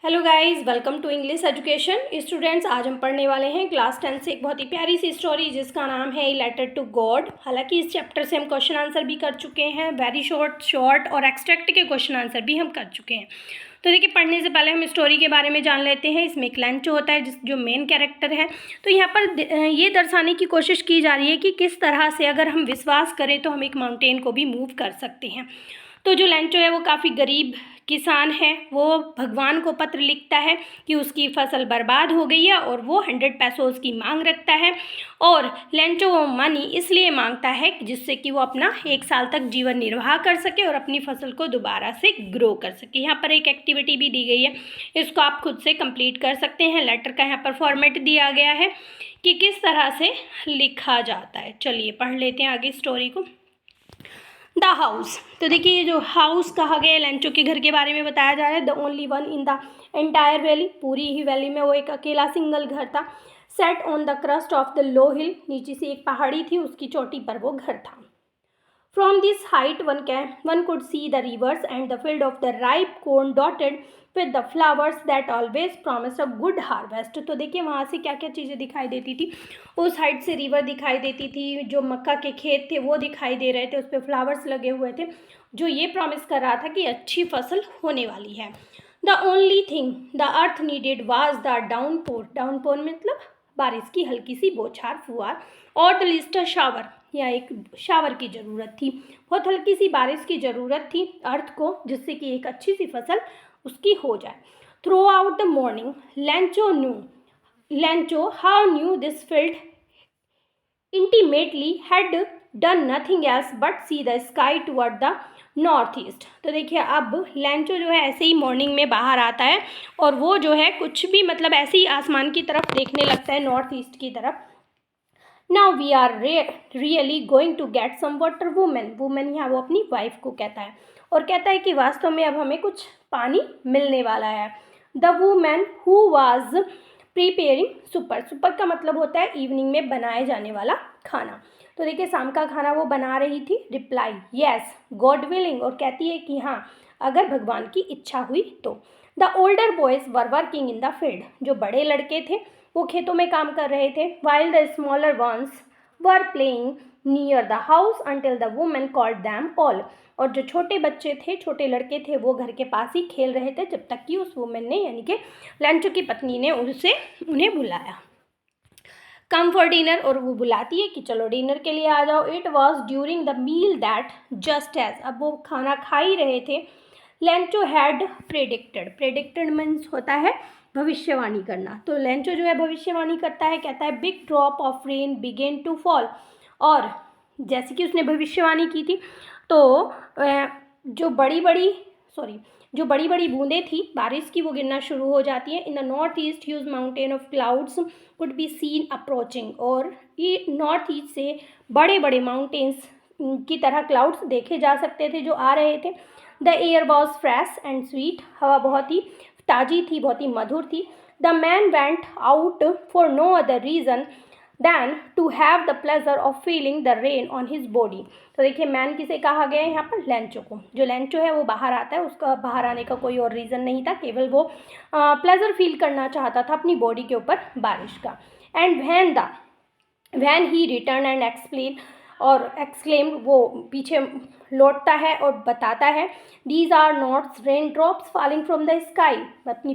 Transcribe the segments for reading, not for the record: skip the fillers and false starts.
Hello guys, welcome to English education students. आज हम पढ़ने वाले हैं क्लास 10 से एक बहुत ही प्यारी सी स्टोरी जिसका नाम है ए लेटर टू गॉड। हालांकि इस चैप्टर से हम क्वेश्चन आंसर भी कर चुके हैं, वेरी शॉर्ट और एक्सट्रैक्ट के क्वेश्चन आंसर भी हम कर चुके हैं। तो देखिए, पढ़ने से पहले हम स्टोरी के बारे में जान लेते हैं। इसमें एक लेंचो होता है जो मेन कैरेक्टर है। तो यहाँ पर ये दर्शाने की कोशिश की जा रही है कि किस तरह से अगर हम विश्वास करें तो हम एक माउंटेन को भी मूव कर सकते हैं। तो जो लेंचो है वो काफ़ी गरीब किसान है। वो भगवान को पत्र लिखता है कि उसकी फसल बर्बाद हो गई है और वो 100 पैसोज़ की मांग रखता है। और लेंचो वो मनी इसलिए मांगता है जिससे कि वो अपना 1 साल तक जीवन निर्वाह कर सके और अपनी फसल को दोबारा से ग्रो कर सके। यहाँ पर एक एक्टिविटी भी दी गई है, इसको आप खुद से कंप्लीट कर सकते हैं। लेटर का यहाँ पर फॉर्मेट दिया गया है कि किस तरह से लिखा जाता है। चलिए पढ़ लेते हैं आगे स्टोरी को। The house. तो देखिए, ये जो हाउस कहा गया है लेंचो के घर के बारे में बताया जा रहा है। The only one in the entire valley, पूरी ही वैली में वो एक अकेला सिंगल घर था। Set on the crest of the low hill, नीचे से एक पहाड़ी थी, उसकी चोटी पर वो घर था। From this height one could see the rivers and the field of the ripe corn dotted with the flowers that always promised a good harvest। तो देखिए वहाँ से क्या क्या चीज़ें दिखाई देती थी। उस हाइट से रिवर दिखाई देती थी, जो मक्का के खेत थे वो दिखाई दे रहे थे, उस पर फ्लावर्स लगे हुए थे जो ये प्रॉमिस कर रहा था कि अच्छी फसल होने वाली है। The only thing the earth needed was the downpour. Downpour मतलब बारिश की हल्की सी बौछार, फुहार, और द लिस्ट शावर, या एक शावर की ज़रूरत थी। बहुत हल्की सी बारिश की ज़रूरत थी अर्थ को, जिससे कि एक अच्छी सी फसल उसकी हो जाए। Through out the morning Lencho how new this field intimately had done nothing else but see the sky toward the north east. तो देखिए, अब लेंचो जो है ऐसे ही मॉर्निंग में बाहर आता है और वो जो है कुछ भी मतलब ऐसे ही आसमान की तरफ देखने लगता है, नॉर्थ ईस्ट की तरफ। Now we are really going to get some water. Women यहाँ वो अपनी वाइफ को कहता है और कहता है कि वास्तव में अब हमें कुछ पानी मिलने वाला है। The women who was preparing super. Super का मतलब होता है इवनिंग में बनाए जाने वाला खाना। तो देखिए, शाम का खाना वो बना रही थी। रिप्लाई येस गॉड विलिंग, और कहती है कि हाँ, अगर भगवान की इच्छा हुई तो। The older boys were working in the field. जो बड़े लड़के थे वो खेतों में काम कर रहे थे। While the smaller ones were playing near the house until the women called them all. और जो छोटे बच्चे थे, छोटे लड़के थे, वो घर के पास ही खेल रहे थे जब तक कि उस वुमेन ने, यानी कि लेंचो की पत्नी ने उन्हें बुलाया। कम फॉर डिनर, और वो बुलाती है कि चलो डिनर के लिए आ जाओ। It was during the meal that just as, अब वो खाना खा ही रहे थे। लेंचो हैड प्रेडिक्टेड मीन्स होता है भविष्यवाणी करना। तो लेंचो जो है भविष्यवाणी करता है, कहता है big drop of rain began to fall. और जैसे कि उसने भविष्यवाणी की थी तो जो बड़ी बड़ी बूंदें थी बारिश की वो गिरना शुरू हो जाती है। In the north east huge mountain of clouds could be seen approaching, और ये नॉर्थ ईस्ट से बड़े बड़े माउंटेन्स की तरह क्लाउड्स देखे जा सकते थे जो आ रहे थे। The air was fresh and sweet, हवा बहुत ही ताज़ी थी, बहुत ही मधुर थी। The man went out for no other reason than to have the pleasure of feeling the rain on his body. तो देखिए, मैन किसे कहा गया है यहाँ पर? लेंचो को। जो लेंचो है वो बाहर आता है, उसका बाहर आने का कोई और रीज़न नहीं था, केवल वो प्लेजर फील करना चाहता था अपनी बॉडी के ऊपर बारिश का। And when he return and explain, और एक्सक्लेम, वो पीछे लौटता है और बताता है, these are not rain drops falling from the sky. अपनी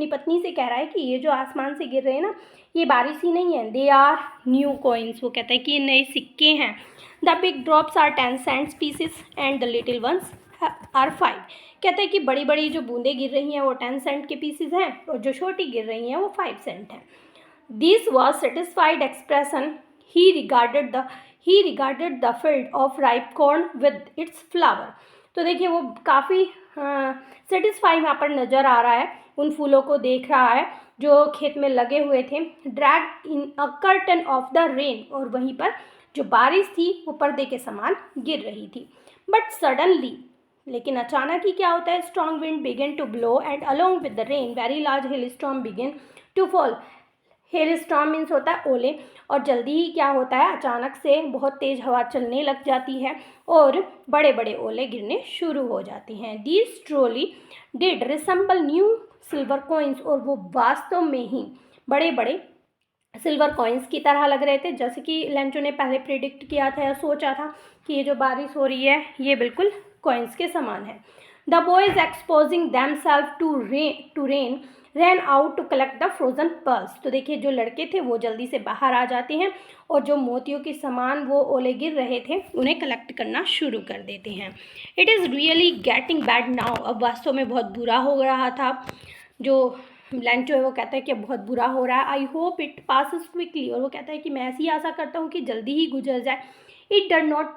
पत्नी से कह रहा है कि ये जो आसमान से गिर रहे हैं ना, ये बारिश ही नहीं है, दे आर न्यू कॉइन्स। वो कहता है कि ये नए सिक्के हैं। The big drops are 10 cents pieces and the little ones are 5। कहता है कि बड़ी बड़ी जो बूंदें गिर रही हैं वो 10 सेंट के पीसेस हैं और जो छोटी गिर रही हैं वो 5 सेंट हैं। This was satisfied expression he regarded the field of ripe corn with its flower। तो देखिए, वो काफ़ी सेटिस्फाई यहाँ पर नज़र आ रहा है, उन फूलों को देख रहा है जो खेत में लगे हुए थे। Drag in a curtain of the rain, और वहीं पर जो बारिश थी वो पर्दे के समान गिर रही थी। बट सडनली, लेकिन अचानक ही क्या होता है? Strong wind began to blow and along with the rain very large hail storm began to fall. Hail storm means होता है ओले, और जल्दी ही क्या होता है? अचानक से बहुत तेज़ हवा चलने लग जाती है और बड़े बड़े ओले गिरने शुरू हो जाते हैं। These trolley did resemble new silver coins, और वो वास्तव में ही बड़े बड़े सिल्वर कॉइन्स की तरह लग रहे थे, जैसे कि लेंचो ने पहले प्रिडिक्ट किया था या सोचा था कि ये जो बारिश हो रही है ये बिल्कुल कॉइन्स के समान है। The boys exposing themselves to rain ran out to collect the frozen pearls. तो देखिए जो लड़के थे वो जल्दी से बाहर आ जाते हैं और जो मोतियों के समान वो ओले गिर रहे थे उन्हें कलेक्ट करना शुरू कर देते हैं। It is really getting bad now. अब वास्तव में बहुत बुरा हो रहा था। जो लेंचो है वो कहता है कि बहुत बुरा हो रहा है। I hope it passes quickly, और वो कहता है कि मैं ऐसी आशा करता हूँ कि जल्दी ही गुजर जाए। It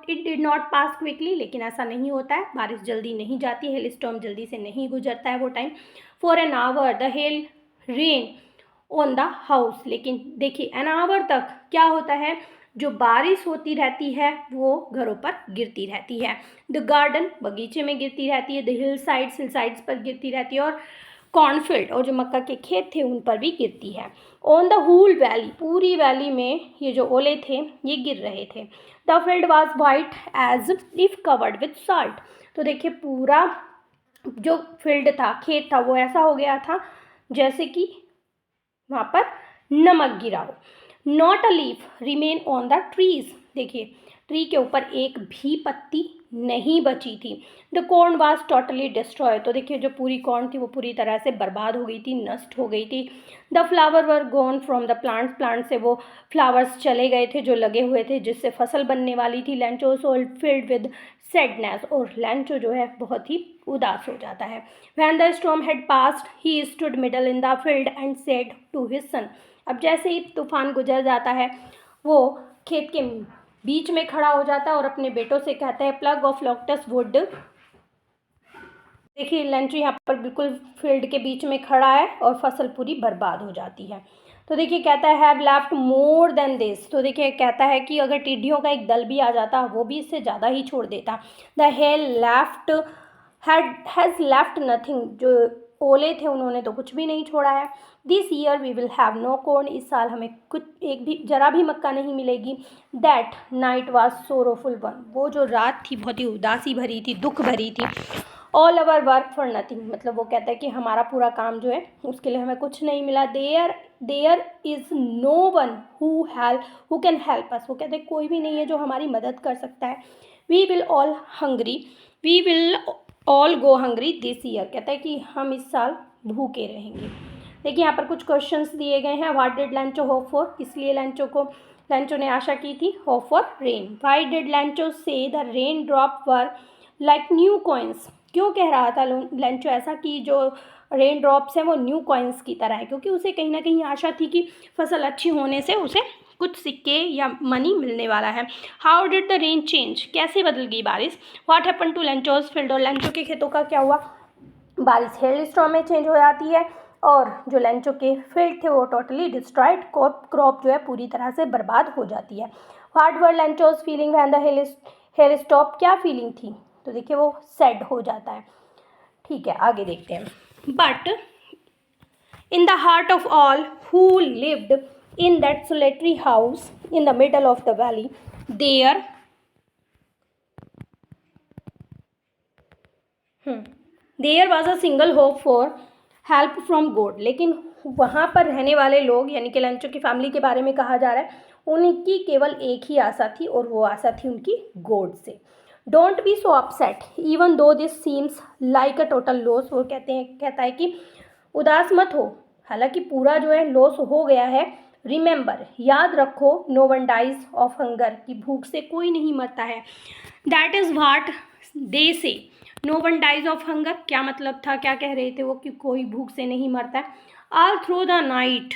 did not pass quickly, लेकिन ऐसा नहीं होता है, बारिश जल्दी नहीं जाती, हेल स्टॉर्म जल्दी से नहीं गुजरता है वो time. For an hour the hell rain on the house. लेकिन देखिए एन आवर तक क्या होता है, जो बारिश होती रहती है वो घरों पर गिरती रहती है। द गार्डन बगीचे में गिरती रहती है, द हिल साइड्स पर गिरती रहती है, और कॉर्नफील्ड और जो मक्का के खेत थे उन पर भी गिरती है। ऑन द होल वैली, पूरी वैली में ये जो ओले थे ये गिर रहे थे। The field was white as if covered with salt. तो देखिए पूरा जो फील्ड था, खेत था, वो ऐसा हो गया था जैसे कि वहाँ पर नमक गिरा हो। Not a leaf remain on the trees. देखिए ट्री के ऊपर एक भी पत्ती नहीं बची थी। The corn was totally destroy. तो देखिए जो पूरी कॉर्न थी वो पूरी तरह से बर्बाद हो गई थी, नष्ट हो गई थी। The flower were gone from the plant से वो फ्लावर्स चले गए थे जो लगे हुए थे जिससे फसल बनने वाली थी। Lencho soul filled with sadness, और लेंचो जो है बहुत ही उदास हो जाता है। When the storm had passed he stood middle in the field and said to his son. अब जैसे ही तूफान गुजर जाता है वो खेत के बीच में खड़ा हो जाता है और अपने बेटों से कहता है प्लग ऑफ लोटस वुड। देखिए लेंचो यहाँ पर बिल्कुल फील्ड के बीच में खड़ा है और फसल पूरी बर्बाद हो जाती है। तो देखिए कहता है have left more than this. तो देखिए कहता है कि अगर टिड्डियों का एक दल भी आ जाता वो भी इससे ज़्यादा ही छोड़ देता। The hell left has left nothing. जो ओले थे उन्होंने तो कुछ भी नहीं छोड़ा है। This year we will have no corn. इस साल हमें कुछ एक भी जरा भी मक्का नहीं मिलेगी। That night was sorrowful one. वो जो रात थी बहुत ही उदासी भरी थी, दुख भरी थी। All our work for nothing. मतलब वो कहता है कि हमारा पूरा काम जो है उसके लिए हमें कुछ नहीं मिला। There is no one who can help us. वो कहते हैं कोई भी नहीं है जो हमारी मदद कर सकता है। We will all go hungry this year. कहता है कि हम इस साल भूखे रहेंगे। देखिए यहाँ पर कुछ क्वेश्चंस दिए गए हैं। What did Lencho hope for. इसलिए लेंचो ने आशा की थी। Hope for rain. Why did Lencho say the raindrop were like new coins. क्यों कह रहा था लेंचो ऐसा कि जो रेन ड्रॉप्स हैं वो न्यू कॉइन्स की तरह है, क्योंकि उसे कहीं ना कहीं आशा थी कि फसल अच्छी होने से उसे कुछ सिक्के या मनी मिलने वाला है। How did the rain change. कैसे बदल गई बारिश। What happen to Lencho's field. और लेंचो के खेतों का क्या हुआ। बारिश हेल स्टॉर्म में चेंज हो जाती है और जो लेंचो के फील्ड थे वो टोटली डिस्ट्रॉयड, क्रॉप जो है पूरी तरह से बर्बाद हो जाती है। What were Lencho's feeling when the hell stop. क्या फीलिंग थी। तो देखिए वो सैड हो जाता है। ठीक है आगे देखते हैं। But in the heart of all who lived in that solitary house in the middle of the valley there was a single hope for help from God. लेकिन वहाँ पर रहने वाले लोग यानी कि लेंचो की फैमिली के बारे में कहा जा रहा है, उनकी केवल एक ही आशा थी और वो आशा थी उनकी गॉड से। Don't be so upset even though this seems like a total loss. वो कहता है कि उदास मत हो, हालांकि पूरा जो है लॉस हो गया है। रिमेंबर याद रखो, no one dies of hunger, की भूख से कोई नहीं मरता है। That is what they say no one dies of hunger. क्या मतलब था, क्या कह रहे थे वो कि कोई भूख से नहीं मरता है। All through the night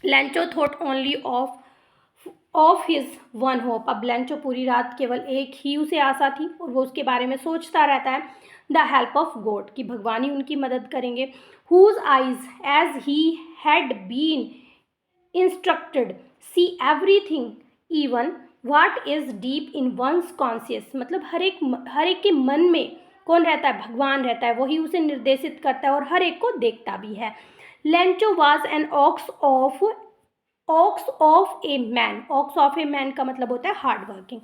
Lencho thought only of his one hope. अब लेंचो पूरी रात केवल एक ही उसे आशा थी और वो उसके बारे में सोचता रहता है। द हेल्प ऑफ गॉड, कि भगवान ही उनकी मदद करेंगे। Whose eyes as he had been instructed see everything even what is deep in one's conscious. मतलब हर एक के मन में कौन रहता है, भगवान रहता है, वही उसे निर्देशित करता है और हर एक को देखता भी है। Lencho was an ox of ox of a man, ox of a man का मतलब होता है हार्ड वर्किंग,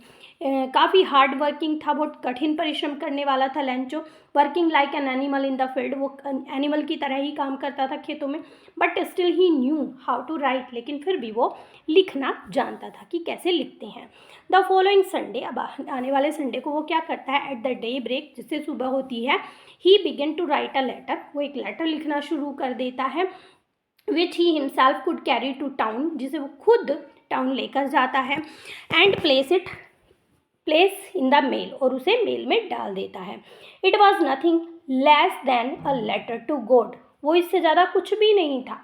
काफ़ी हार्ड वर्किंग था, बहुत कठिन परिश्रम करने वाला था Lencho. Working like an animal in the field, वो एनिमल की तरह ही काम करता था खेतों में। But still he knew how to write, लेकिन फिर भी वो लिखना जानता था कि कैसे लिखते हैं। द फॉलोइंग संडे, अब आने वाले संडे को वो क्या करता है, एट द डे ब्रेक, जिससे सुबह होती है, he began to write a letter, वो एक लेटर लिखना शुरू कर देता है, which he himself could carry to town, जिसे वो खुद टाउन लेकर जाता है, and place in the mail, और उसे मेल में डाल देता है। It was nothing less than a letter to God, वो इससे ज़्यादा कुछ भी नहीं था।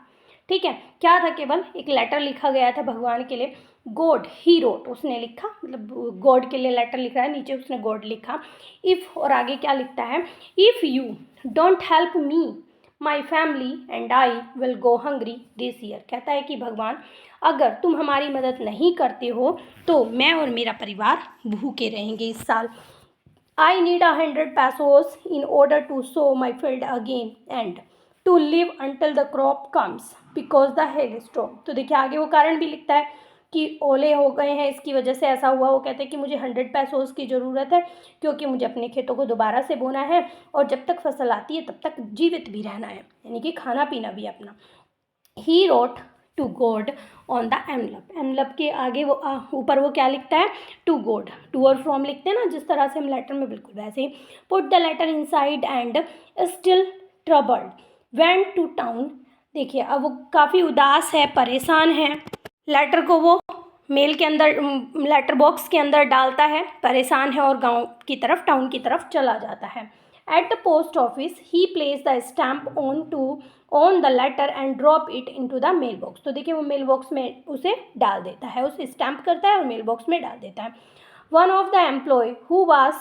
ठीक है, क्या था, केवल एक लेटर लिखा गया था भगवान के लिए। गॉड ही रोट, उसने लिखा, मतलब गॉड के लिए लेटर लिख रहा है, नीचे उसने गॉड लिखा। इफ़, और आगे क्या लिखता है, if you don't help me my family and I will go hungry this year, कहता है कि भगवान अगर तुम हमारी मदद नहीं करते हो तो मैं और मेरा परिवार भूखे रहेंगे इस साल। I need 100 pesos in order to sow my field again and to live until the crop comes because the hailstorm। तो देखिए आगे वो कारण भी लिखता है कि ओले हो गए हैं, इसकी वजह से ऐसा हुआ। वो कहते हैं कि मुझे 100 पैसोस की ज़रूरत है क्योंकि मुझे अपने खेतों को दोबारा से बोना है और जब तक फसल आती है तब तक जीवित भी रहना है, यानी कि खाना पीना भी अपना। He wrote to God on the envelope, envelope के आगे वो ऊपर वो क्या लिखता है, टू गॉड, टू और फ्रॉम लिखते हैं ना जिस तरह से हम लेटर में, बिल्कुल वैसे ही। Put the letter inside and still troubled went to town. देखिए अब वो काफ़ी उदास है, परेशान है, लेटर को वो मेल के अंदर, लेटर बॉक्स के अंदर डालता है, परेशान है, और गांव की तरफ, टाउन की तरफ चला जाता है। At the post office he place the stamp on the letter and drop it into the mail box. तो देखिए वो मेल बॉक्स में उसे डाल देता है, उसे स्टैम्प करता है और मेल बॉक्स में डाल देता है। One of the employ who was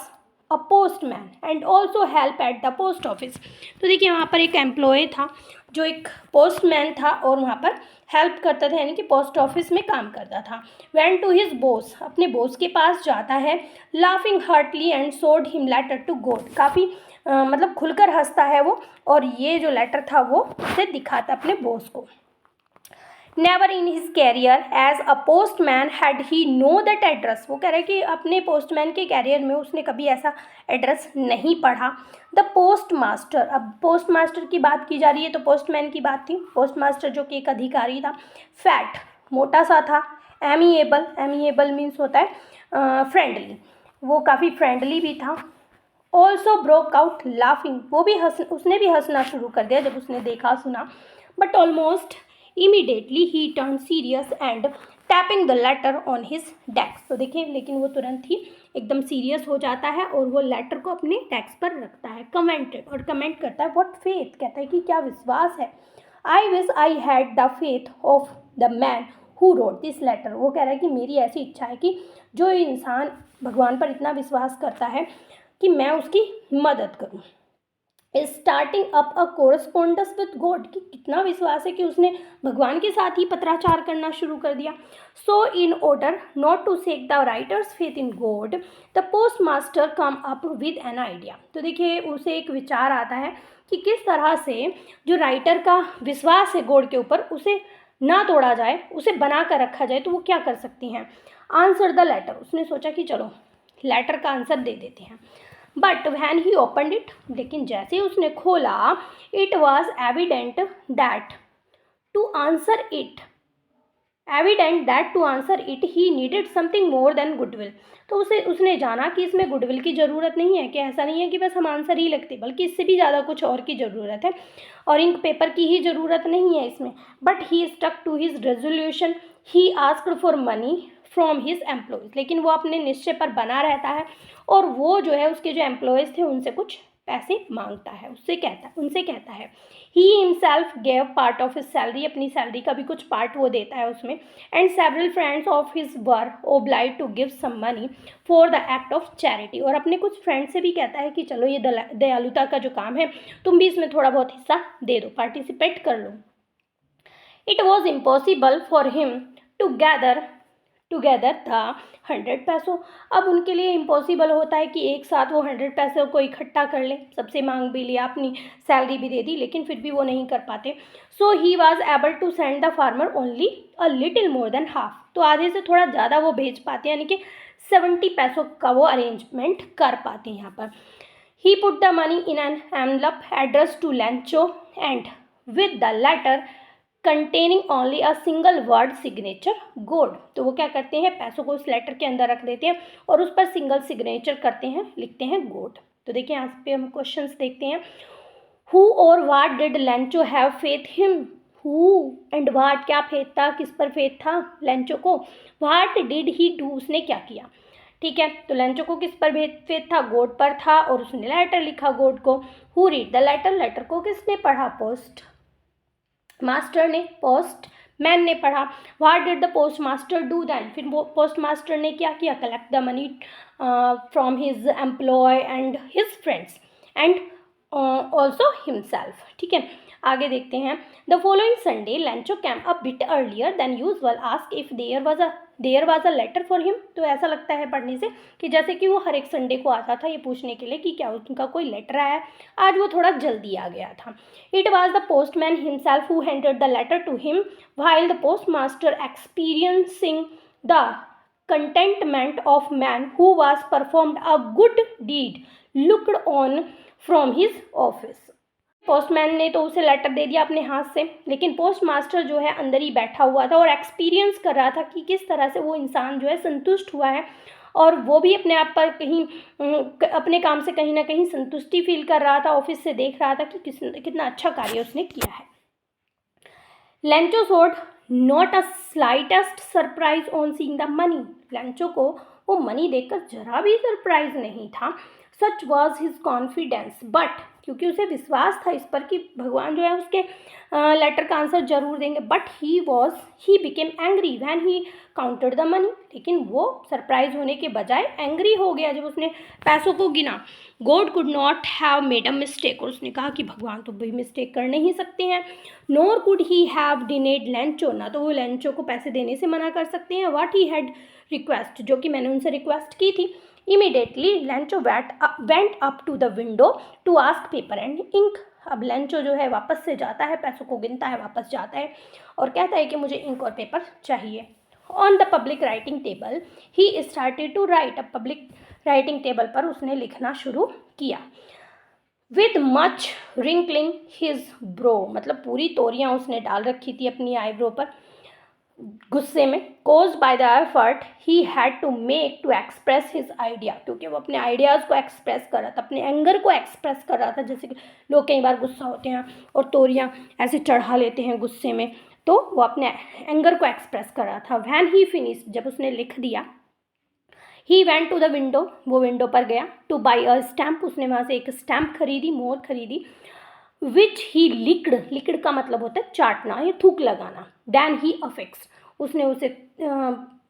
a postman and also help at the post office. तो देखिए वहाँ पर एक एम्प्लॉय था जो एक पोस्टमैन था और वहाँ पर हेल्प करता था, यानी कि पोस्ट ऑफिस में काम करता था। वेंट टू हिज बॉस, अपने बॉस के पास जाता है, लाफिंग हार्टली एंड सोड हिम लेटर टू गॉड, काफ़ी मतलब खुलकर हंसता है वो, और ये जो लेटर था वो उसे दिखाता अपने बॉस को। Never in his career as a postman had he know that address, वो कह रहे हैं कि अपने पोस्टमैन के कैरियर में उसने कभी ऐसा एड्रेस नहीं पढ़ा। द पोस्ट मास्टर, अब पोस्ट मास्टर की बात की जा रही है तो पोस्टमैन की बात थी, पोस्ट मास्टर जो कि एक अधिकारी था। फैट, मोटा सा था। एमिएबल, एमिएबल मीन्स होता है फ्रेंडली, वो काफ़ी फ्रेंडली भी था। ऑल्सो ब्रोक आउट लाफिंग, वो भी उसने भी हंसना शुरू कर दिया जब उसने देखा सुना। But almost immediately he turn serious and tapping the later on his desk. तो देखिए लेकिन वो तुरंत ही एकदम सीरियस हो जाता है और वो लेटर को अपने डेस्क पर रखता है। कमेंटेड, और कमेंट करता है व्हाट फेथ, कहता है कि क्या विश्वास है। I wish I had the faith of the man who wrote this letter, वो कह रहा है कि मेरी ऐसी इच्छा है कि जो इंसान भगवान पर इतना विश्वास करता है कि मैं उसकी मदद करूं। Starting up a correspondence with God, कि कितना विश्वास है कि उसने भगवान के साथ ही पत्राचार करना शुरू कर दिया। So in order not to shake the writer's faith in God the post master come up with an idea. तो देखिए उसे एक विचार आता है कि किस तरह से जो राइटर का विश्वास है गॉड के ऊपर उसे ना तोड़ा जाए, उसे बना कर रखा जाए, तो वो क्या कर सकती हैं। आंसर द लेटर, उसने सोचा कि चलो लेटर का आंसर दे देते हैं। But when he opened it, लेकिन जैसे ही उसने खोला, it was evident that to answer it he needed something more than goodwill. तो उसने जाना कि इसमें गुडविल की ज़रूरत नहीं है, कि ऐसा नहीं है कि बस हम आंसर ही लिखते, बल्कि इससे भी ज़्यादा कुछ और की ज़रूरत है, और इंक पेपर की ही ज़रूरत नहीं है इसमें। But he stuck to his resolution, he asked for money from his employees, लेकिन वो अपने निश्चय पर बना रहता है और वो जो है उसके जो एम्प्लॉयज़ थे उनसे कुछ पैसे मांगता है, उनसे कहता है। He himself gave part of his salary, अपनी सैलरी का भी कुछ पार्ट वो देता है उसमें। And several friends of his were obliged to give some money for the act of charity, और अपने कुछ फ्रेंड से भी कहता है कि चलो ये दयालुता का जो काम है तुम भी इसमें थोड़ा बहुत हिस्सा दे दो, पार्टिसिपेट कर लो। It was impossible for him to gather together था 100 पैसों। अब उनके लिए इम्पॉसिबल होता है कि एक साथ वो 100 पैसों को इकट्ठा कर लें, सबसे मांग भी लिया, अपनी सैलरी भी दे दी, लेकिन फिर भी वो नहीं कर पाते। So he was able to send the farmer only a little more than half, तो आधे से थोड़ा ज़्यादा वो भेज पाते हैं, यानी कि 70 पैसों का वो अरेंजमेंट कर पाते हैं यहाँ पर। He put the money in an envelope address to Lencho and with the letter containing only a single word signature God, तो वो क्या करते हैं, पैसों को उस लेटर के अंदर रख देते हैं और उस पर सिंगल सिग्नेचर करते हैं, लिखते हैं गोड। तो देखिए यहाँ पे हम क्वेश्चंस देखते हैं। हु और what did लैंचो have faith him, who and what, क्या फेथ था, किस पर फेथ था लैंचो को। वाट डिड ही डू, उसने क्या किया। ठीक है, तो लैंचो को किस पर फेथ था, गोड पर था, और उसने लेटर लिखा गोड को। Who read the letter, letter को किसने पढ़ा, पोस्ट मास्टर ने, पोस्ट मैन ने पढ़ा। What did the post master do then, फिर वो पोस्ट मास्टर ने क्या किया, collect the money from his employ and his friends and also himself. ठीक है, आगे देखते हैं। The following Sunday Lencho came a bit earlier than usual, ask if there was a letter for him, तो ऐसा लगता है पढ़ने से कि जैसे कि वो हर एक संडे को आता था ये पूछने के लिए कि क्या उनका कोई लेटर आया है, आज वो थोड़ा जल्दी आ गया था। It was the postman himself who handed the letter to him while the post master experiencing the contentment of man who was performed a good deed looked on from his office। Postman ने तो उसे letter दे दिया अपने हाथ से, लेकिन post master जो है अंदर ही बैठा हुआ था और एक्सपीरियंस कर रहा था कि किस तरह से वो इंसान जो है संतुष्ट हुआ है, और वो भी अपने आप पर कहीं अपने काम से कहीं ना कहीं संतुष्टि फील कर रहा था, ऑफिस से देख रहा था कि कितना अच्छा कार्य उसने किया है। लैंचो showed not a slightest surprise on seeing the money, लैंचो को वो मनी देखकर जरा भी सरप्राइज नहीं था। सच वॉज हिज कॉन्फिडेंस, बट क्योंकि उसे विश्वास था इस पर कि भगवान जो है उसके लेटर का आंसर जरूर देंगे, but he became angry when he counted the money, लेकिन वो सरप्राइज होने के बजाय एंग्री हो गया जब उसने पैसों को गिना। God could not have made a mistake, और उसने कहा कि भगवान तो भी मिस्टेक कर नहीं सकते हैं। नोर कुड ही हैव डिनेड लैंचो, ना तो वो लैंचो को पैसे देने से मना कर सकते हैं। व्हाट ही हैड रिक्वेस्ट, जो कि मैंने उनसे रिक्वेस्ट की थी। Immediately लैंचो went up to the window to ask paper and ink, अब लैंचो जो है वापस से जाता है, पैसों को गिनता है, वापस जाता है और कहता है कि मुझे इंक और पेपर चाहिए। On the public writing table he started to write, अब पब्लिक राइटिंग टेबल पर उसने लिखना शुरू किया। With much wrinkling his brow, मतलब पूरी तोरियां उसने डाल रखी थी अपनी आईब्रो पर गुस्से में। Cause by the effort he had to make to express his idea, क्योंकि वो अपने आइडियाज़ को एक्सप्रेस कर रहा था, अपने एंगर को एक्सप्रेस कर रहा था। जैसे कि लोग कई बार गुस्सा होते हैं और तोरियां ऐसे चढ़ा लेते हैं गुस्से में, तो वो अपने एंगर को एक्सप्रेस कर रहा था। व्हेन ही फिनिश, जब उसने लिख दिया, he went to the window, वो विंडो पर गया। टू बाई अ स्टैम्प, उसने वहाँ से एक स्टैम्प खरीदी, मोहर खरीदी। विच ही लिक्ड का मतलब होता है चाटना या थूक लगाना। देन ही अफिक्स, उसने उसे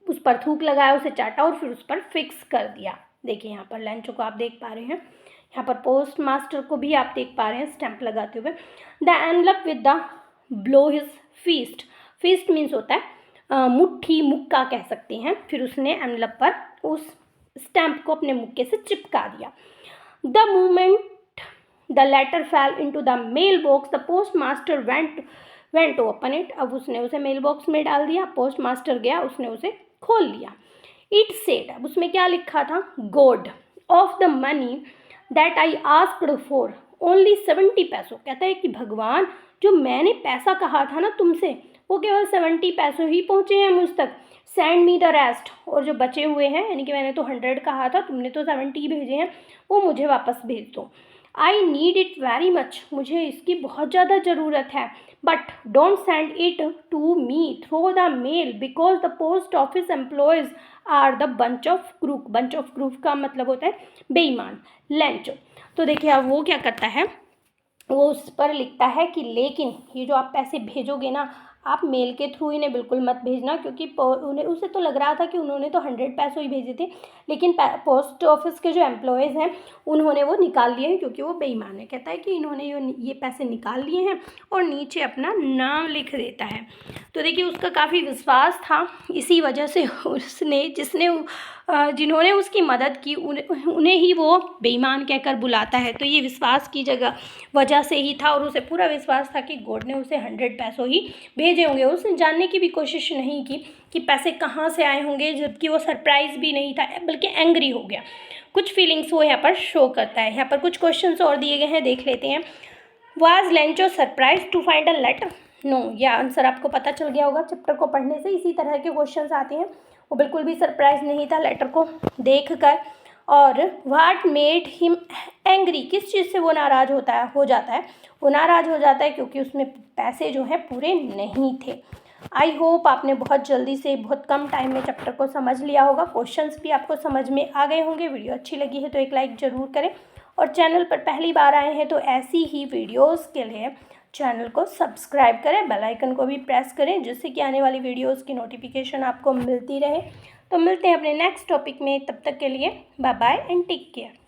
उस पर थूक लगाया, उसे चाटा और फिर उस पर फिक्स कर दिया। देखिए यहाँ पर लैंचो को आप देख पा रहे हैं, यहाँ पर पोस्ट मास्टर को भी आप देख पा रहे हैं स्टैंप लगाते हुए। The envelope with the blow his feast, feast means होता है मुट्ठी, मुक्का कह सकते हैं। फिर उसने एनवलप पर उस स्टैंप को अपने मुक्के से चिपका दिया। The moment the letter fell into the mail box the post master went to open it, अब उसने उसे मेल बॉक्स में डाल दिया, पोस्ट मास्टर गया, उसने उसे खोल लिया। इट सेड, अब उसमें क्या लिखा था, God of the money that I asked for only 70 पैसों, कहता है कि भगवान जो मैंने पैसा कहा था ना तुमसे, वो केवल 70 पैसों ही पहुँचे हैं मुझ तक। सेंड मी द रेस्ट, और जो बचे हुए हैं, यानी कि मैंने तो 100 कहा था, तुमने तो 70 भेजे हैं, वो मुझे वापस भेज दो। I need it very much, मुझे इसकी बहुत ज़्यादा ज़रूरत है। But don't send it to me through the mail because the post office employees are the bunch of crook, bunch of crook का मतलब होता है बेईमान, लैंचो। तो देखिए अब वो क्या करता है, वो उस पर लिखता है कि लेकिन ये जो आप पैसे भेजोगे ना, आप मेल के थ्रू इन्हें बिल्कुल मत भेजना, क्योंकि उन्हें उसे तो लग रहा था कि उन्होंने तो 100 पैसों ही भेजे थे, लेकिन पोस्ट ऑफिस के जो एम्प्लॉयज़ हैं उन्होंने वो निकाल लिए हैं, क्योंकि वो बेईमान है। कहता है कि इन्होंने ये पैसे निकाल लिए हैं और नीचे अपना नाम लिख देता है। तो देखिए उसका काफ़ी विश्वास था, इसी वजह से उसने जिन्होंने उसकी मदद की उन्हें ही वो बेईमान कहकर बुलाता है। तो ये विश्वास की वजह से ही था, और उसे पूरा विश्वास था कि गॉड ने उसे 100 पैसों ही भेजे होंगे। उसने जानने की भी कोशिश नहीं की कि पैसे कहाँ से आए होंगे, जबकि वो सरप्राइज़ भी नहीं था, बल्कि एंग्री हो गया। कुछ फीलिंग्स वो यहाँ पर शो करता है। यहाँ पर कुछ क्वेश्चंस और दिए गए हैं, देख लेते हैं। Was Lencho surprise to find a letter? No, यह आंसर आपको पता चल गया होगा। चैप्टर को पढ़ने से इसी तरह के क्वेश्चंस आते हैं। वो बिल्कुल भी सरप्राइज नहीं था लेटर को देखकर। और व्हाट मेड हिम एंग्री, किस चीज़ से वो नाराज़ हो जाता है? वो नाराज़ हो जाता है क्योंकि उसमें पैसे जो हैं पूरे नहीं थे। आई होप आपने बहुत जल्दी से बहुत कम टाइम में चैप्टर को समझ लिया होगा। क्वेश्चंस भी आपको समझ में आ गए होंगे। वीडियो अच्छी लगी है तो एक लाइक ज़रूर करें, और चैनल पर पहली बार आए हैं तो ऐसी ही वीडियोस के लिए चैनल को सब्सक्राइब करें, बेल आइकन को भी प्रेस करें, जिससे कि आने वाली वीडियोस की नोटिफिकेशन आपको मिलती रहे। तो मिलते हैं अपने नेक्स्ट टॉपिक में, तब तक के लिए bye bye and take care.